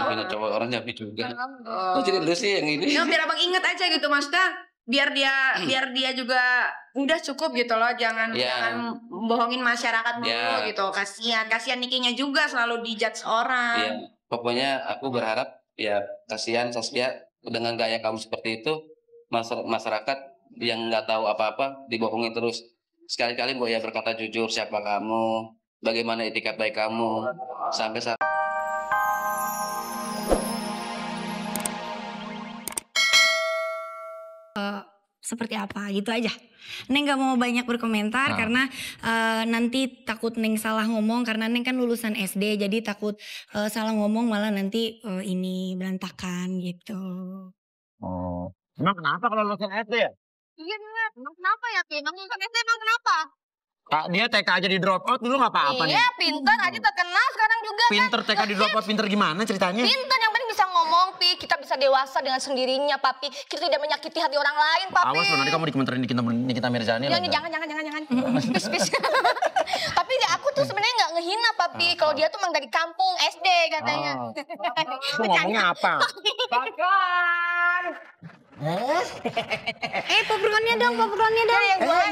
punya cowok orang Jambi juga. Jadi lu sih yang ini. Ya, biar abang inget aja gitu maksudnya. Biar dia juga udah cukup gitu loh, jangan bohongin masyarakat dulu gitu. Kasihan Nikinya juga selalu dijudge orang. Iya, pokoknya aku berharap ya kasihan Saskia dengan gaya kamu seperti itu, masyarakat yang nggak tahu apa-apa dibohongin terus. Sekali-kali Mbok ya berkata jujur siapa kamu, bagaimana etikat baik kamu, sampai saat seperti apa gitu aja. Neng gak mau banyak berkomentar karena nanti takut Neng salah ngomong, karena Neng kan lulusan SD, jadi takut salah ngomong malah nanti ini berantakan gitu. Oh, emang kenapa kalau lulusan SD ya? Iya bener, emang kenapa ya Ki? Emang lulusan SD emang kenapa? Kak, dia TK aja di drop out dulu gak apa-apa nih. Iya, pinter aja terkenal sekarang juga pinter TK di drop out, pinter gimana ceritanya? Pinter, yang penting bisa ngomong, Pi. Kita bisa dewasa dengan sendirinya, Papi. Kita tidak menyakiti hati orang lain, Papi. Awas loh, nanti kamu dikomentarin Nikita Mirzani loh. Jangan. Pis. Tapi aku tuh sebenarnya nggak ngehina, Papi. Kalau dia tuh emang dari kampung SD katanya. Itu ngomongnya apa? Pakan. Popcornnya dong.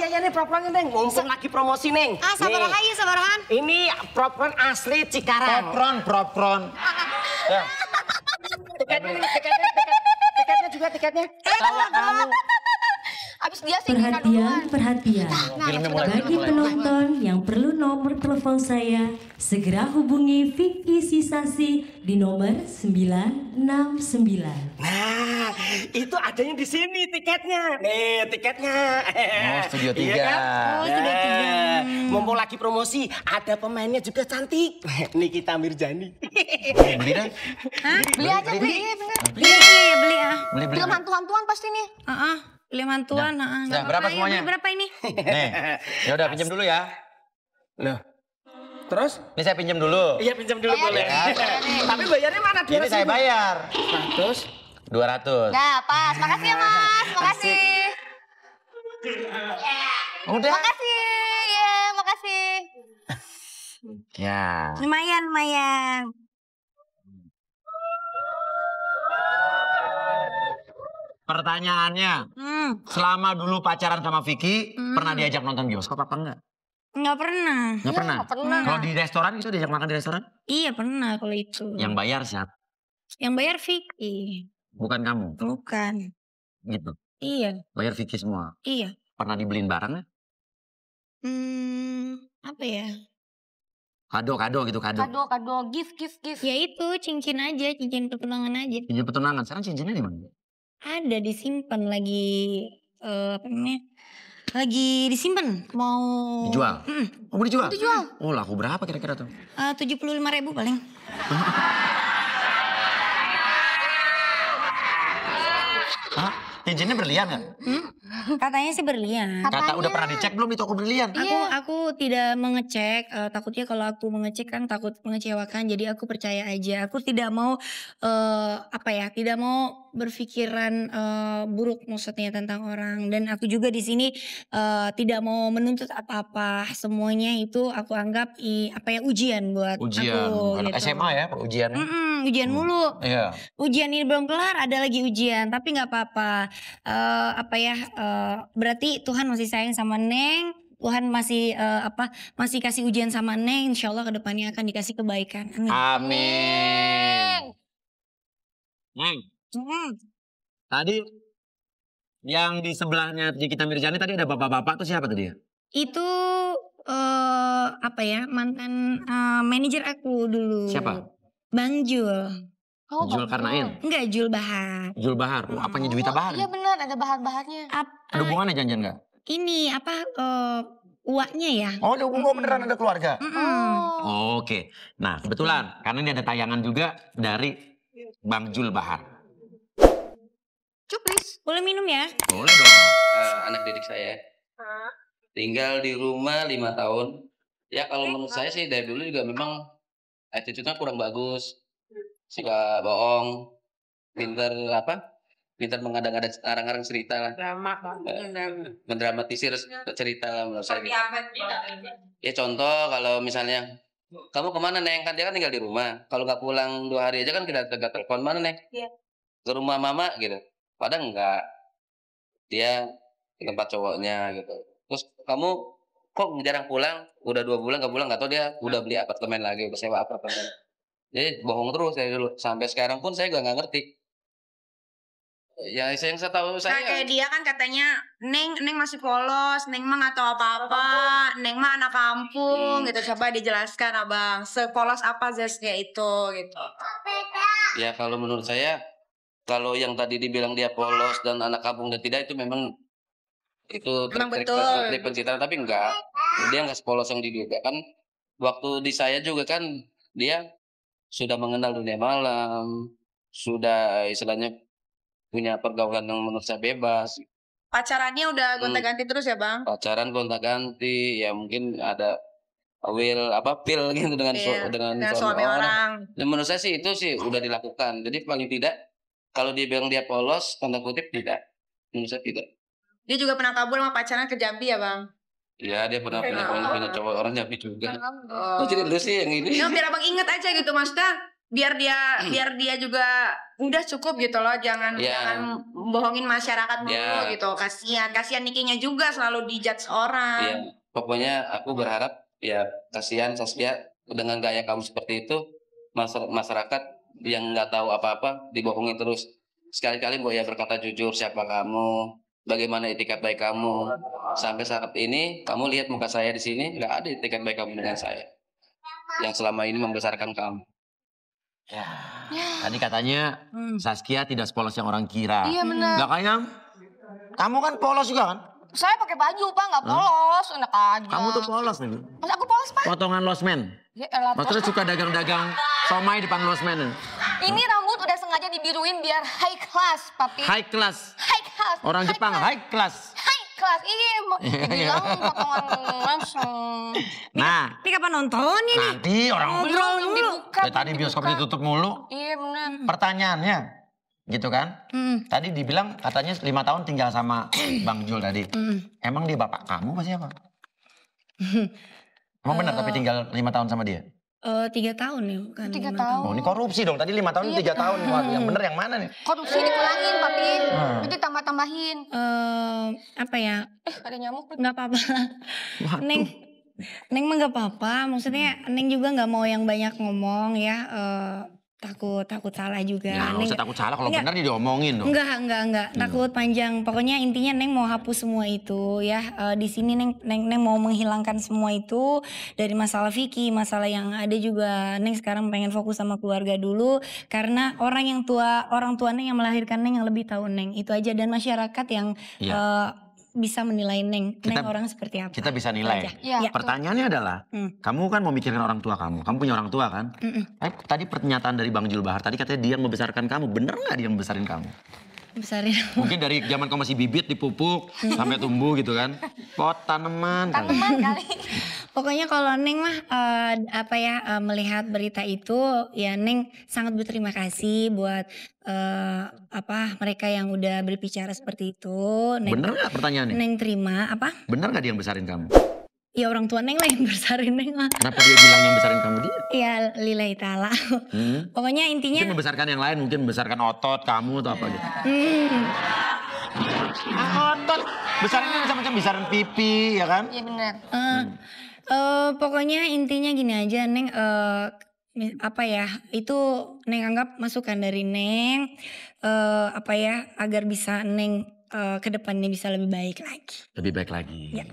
Iya nih popcornnya Neng. Mumpung lagi promosi Neng. Sabarahan. Ini popcorn asli Cikarang. Popcorn. Ya. Tiketnya juga. Kalau kamu Abis dia sih duluan. Perhatian. Bagi penonton yang perlu nomor telepon saya, segera hubungi Vicky Sisasi di nomor 969. Nah, itu adanya di sini tiketnya. Nih, tiketnya. Oh, Studio 3. Iya kan? Oh, Studio 3. Mumpung lagi promosi, ada pemainnya juga cantik. Nikita Mirzani. Beli dah. Beli aja, beli. Beli ya. Beli. Film hantu-hantuan pasti nih. Beli mantuan. Nah, berapa semuanya? Berapa ini? Nih, ya udah pinjam dulu ya. Loh. Terus? Ini saya pinjam dulu. Iya, pinjam dulu boleh. Tapi bayarnya mana? Ini saya bayar. 100. 200. Nah, pas. Makasih ya, Mas. Makasih. Udah. Makasih. Ya, makasih. Ya. Lumayan. Pertanyaannya, selama dulu pacaran sama Vicky, pernah diajak nonton bioskop apa enggak? Nggak pernah. Nggak pernah? Kalau di restoran itu diajak makan di restoran? Iya pernah kalau itu. Yang bayar siapa? Yang bayar Vicky. Bukan kamu? Bukan. Gitu? Iya. Bayar Vicky semua? Iya. Pernah dibeliin barang nggak? Apa ya? Kado gitu, kado. Gift. Ya itu cincin aja, cincin pertunangan aja. Cincin pertunangan, sekarang cincinnya di mana? Ada disimpan lagi, apa namanya? Lagi disimpan, mau dijual? Mau dijual? Dijual. Oh laku berapa kira-kira tuh? 75.000 paling. Hah? Cincinnya berlian nggak? Katanya sih berlian. Kata udah pernah dicek belum itu aku berlian? Aku tidak mengecek, takutnya kalau aku mengecek kan takut mengecewakan, jadi aku percaya aja. Aku tidak mau tidak mau berpikiran buruk maksudnya tentang orang, dan aku juga di sini tidak mau menuntut apa-apa. Semuanya itu aku anggap ujian buat aku. Anak gitu. SMA ya ujian. Ujian mulu. Iya. Ujian ini belum kelar, ada lagi ujian, tapi nggak apa-apa. Berarti Tuhan masih sayang sama Neng. Tuhan masih masih kasih ujian sama Neng. Insya Allah kedepannya akan dikasih kebaikan. Amin. Neng. Tadi yang di sebelahnya Nikita Mirzani tadi ada bapak-bapak tuh siapa tadi ya? Itu mantan manajer aku dulu. Siapa? Bang Jul. Jul Karnain? Enggak, Jul Bahar. Jul Bahar? Apanya Juwita Bahar? Iya benar, ada bahar-baharnya. Ada hubungannya janjian nggak? Ini uaknya ya. Oh ada hubungan beneran, ada keluarga? Oh. Oke. Nah kebetulan, karena ini ada tayangan juga dari Bang Jul Bahar. Cuplis, boleh minum ya? Boleh dong. Anak didik saya tinggal di rumah 5 tahun. Ya kalau menurut saya sih dari dulu juga memang attitude-nya kurang bagus. Suka bohong, pinter mengada-ngada arang-arang cerita lah. Mendramatisir cerita lah menurut saya. Ya contoh kalau misalnya kamu kemana Neng? Kan dia kan tinggal di rumah. Kalau nggak pulang 2 hari aja kan kita telepon, mana Neng? Iya. Ke rumah mama gitu. Padahal enggak. Dia ke tempat cowoknya gitu. Terus kamu kok jarang pulang? Udah 2 bulan nggak pulang, nggak tahu dia udah beli apartemen lagi, udah sewa apartemen. Jadi bohong terus saya dulu. Sampai sekarang pun saya juga nggak ngerti. Ya yang saya tahu Nah, saya. kayak dia kan katanya Neng masih polos, Neng mah nggak tahu apa-apa, Neng mah anak kampung gitu. Coba dijelaskan abang, sepolos apa zestnya itu gitu. Ya kalau menurut saya, kalau yang tadi dibilang dia polos dan anak kampung dan tidak itu memang itu Memang trik betul. pencitraan, tapi enggak, dia nggak sepolos yang diduga kan. Waktu di saya juga kan dia sudah mengenal dunia malam, sudah istilahnya punya pergaulan yang menurut saya bebas. Pacarannya udah gonta-ganti terus ya bang? Pacaran gonta-ganti, ya mungkin ada pil gitu dengan dengan suami orang. Dan menurut saya sih itu sih udah dilakukan. Jadi paling tidak kalau dia bilang dia polos, tanda kutip tidak. Menurut saya tidak. Dia juga pernah kabur sama pacaran ke Jambi ya bang? Iya, dia pernah punya cowok orang Jambi juga. Oh, jadi lu sih yang ini. Ya, biar abang inget aja gitu maksudnya. Biar dia juga udah cukup gitu loh, jangan bohongin masyarakat dulu gitu. Kasihan Nikinya juga selalu dijudge orang. Iya, pokoknya aku berharap ya kasihan Saskia dengan gaya kamu seperti itu, masyarakat yang nggak tahu apa-apa dibohongin terus. Sekali-kali Mbak ya berkata jujur siapa kamu, bagaimana etikat baik kamu. Sampai saat ini kamu lihat muka saya di sini, nggak ada etikat baik kamu dengan saya yang selama ini membesarkan kamu. Ya. Tadi katanya Saskia tidak sepolos yang orang kira. Iya benar. Gak kayak kamu kan polos juga kan? Saya pakai baju pak, nggak polos, enak aja. Kamu tuh polos nih. Mas aku polos pak. Potongan losmen. Ya, elah, Maksudnya suka dagang-dagang somai depan losmen. Ini rambut udah sengaja dibiruin biar high class, papi. High class. High class. Orang Jepang high class. High class. Iya, dibilang potongan langsung. Nah, ini kapan nontonnya nih? Nanti orang Belum dibuka. tadi bioskop ditutup mulu. Iya benar. Pertanyaannya, gitu kan? Tadi dibilang katanya 5 tahun tinggal sama Bang Jul tadi. Emang dia bapak kamu apa siapa? Emang benar tapi tinggal 5 tahun sama dia? 3 tahun ya kan? 3 tahun. Oh ini korupsi dong, tadi 5 tahun 3 tahun. Wah, yang bener yang mana nih? Korupsi dikurangin, papi. Nanti tambah-tambahin. Apa ya? Ada nyamuk. Nggak apa-apa. Neng mah nggak apa-apa. Maksudnya Neng juga nggak mau yang banyak ngomong ya. Takut salah juga. Ya nggak usah takut salah, kalau benar dia diomongin dong. Enggak. Takut panjang. Pokoknya intinya Neng mau hapus semua itu ya. Di sini Neng mau menghilangkan semua itu dari masalah Vicky, masalah yang ada juga. Neng sekarang pengen fokus sama keluarga dulu karena orang tua Neng yang melahirkan Neng yang lebih tahu Neng. Itu aja, dan masyarakat yang bisa menilai Neng orang seperti apa. Kita bisa nilai. Ya. Pertanyaannya adalah, kamu kan memikirkan orang tua kamu punya orang tua kan? Tadi pernyataan dari Bang Jul Bahar, tadi katanya dia yang membesarkan kamu, bener nggak dia yang membesarin kamu? Besarin. Mungkin dari zaman kamu masih bibit dipupuk sampai tumbuh gitu kan? Pot tanaman kali. Pokoknya kalau Neng mah melihat berita itu ya Neng sangat berterima kasih buat mereka yang udah berbicara seperti itu. Neng, bener nggak pertanyaannya? Neng terima apa? Bener nggak dia yang besarin kamu? Ya orang tua Neng lah yang besarin Neng lah. Kenapa dia bilang yang besarin kamu dia? Ya lillahi ta'ala. Pokoknya intinya. Mungkin membesarkan yang lain, mungkin membesarkan otot kamu atau apa gitu. Otot. Besarinnya macam-macam, besarin pipi ya kan? Iya benar. Pokoknya intinya gini aja Neng. Itu Neng anggap masukan dari Neng. Agar bisa Neng ke depannya bisa lebih baik lagi. Lebih baik lagi. Ya.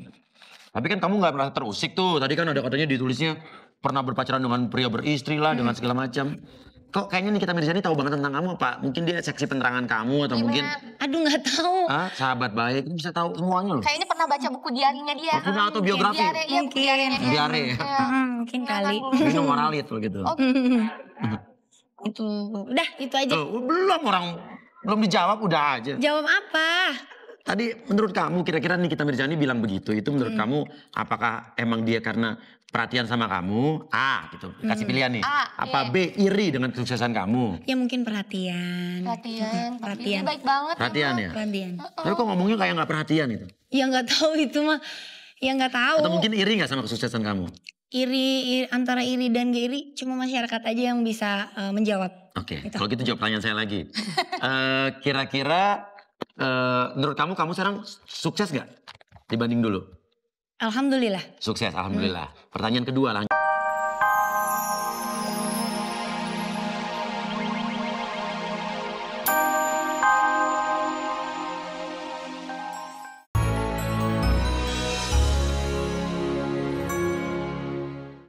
Tapi kan kamu gak pernah terusik tuh. Tadi kan ada katanya ditulisnya pernah berpacaran dengan pria beristri lah, dengan segala macam. Kok kayaknya Nikita Mirzani tahu banget tentang kamu apa? Mungkin dia seksi penerangan kamu atau mungkin... Aduh nggak tahu. Sahabat baik, itu bisa tahu semuanya loh. Kayaknya pernah baca buku diarinya dia. Bukunya autobiografi? Diare. Mungkin kali. Minum moralit loh gitu. Itu. Udah itu aja. Belum dijawab udah aja. Jawab apa? Tadi menurut kamu kira-kira Nikita Mirzani bilang begitu, itu menurut kamu apakah emang dia karena perhatian sama kamu? A gitu, kasih pilihan nih. Apa B, iri dengan kesuksesan kamu? Ya mungkin perhatian. Perhatian. Baik banget. Perhatian ya? Perhatian. Tapi kok ngomongnya kayak gak perhatian itu? Ya nggak tahu itu mah. Ya nggak tahu. Atau mungkin iri gak sama kesuksesan kamu? Antara iri dan gak iri cuma masyarakat aja yang bisa menjawab. Oke, Gitu. kalau gitu jawab pertanyaan saya lagi. Kira-kira menurut kamu sekarang sukses gak dibanding dulu? Alhamdulillah. Sukses, alhamdulillah. Pertanyaan kedua lanjut.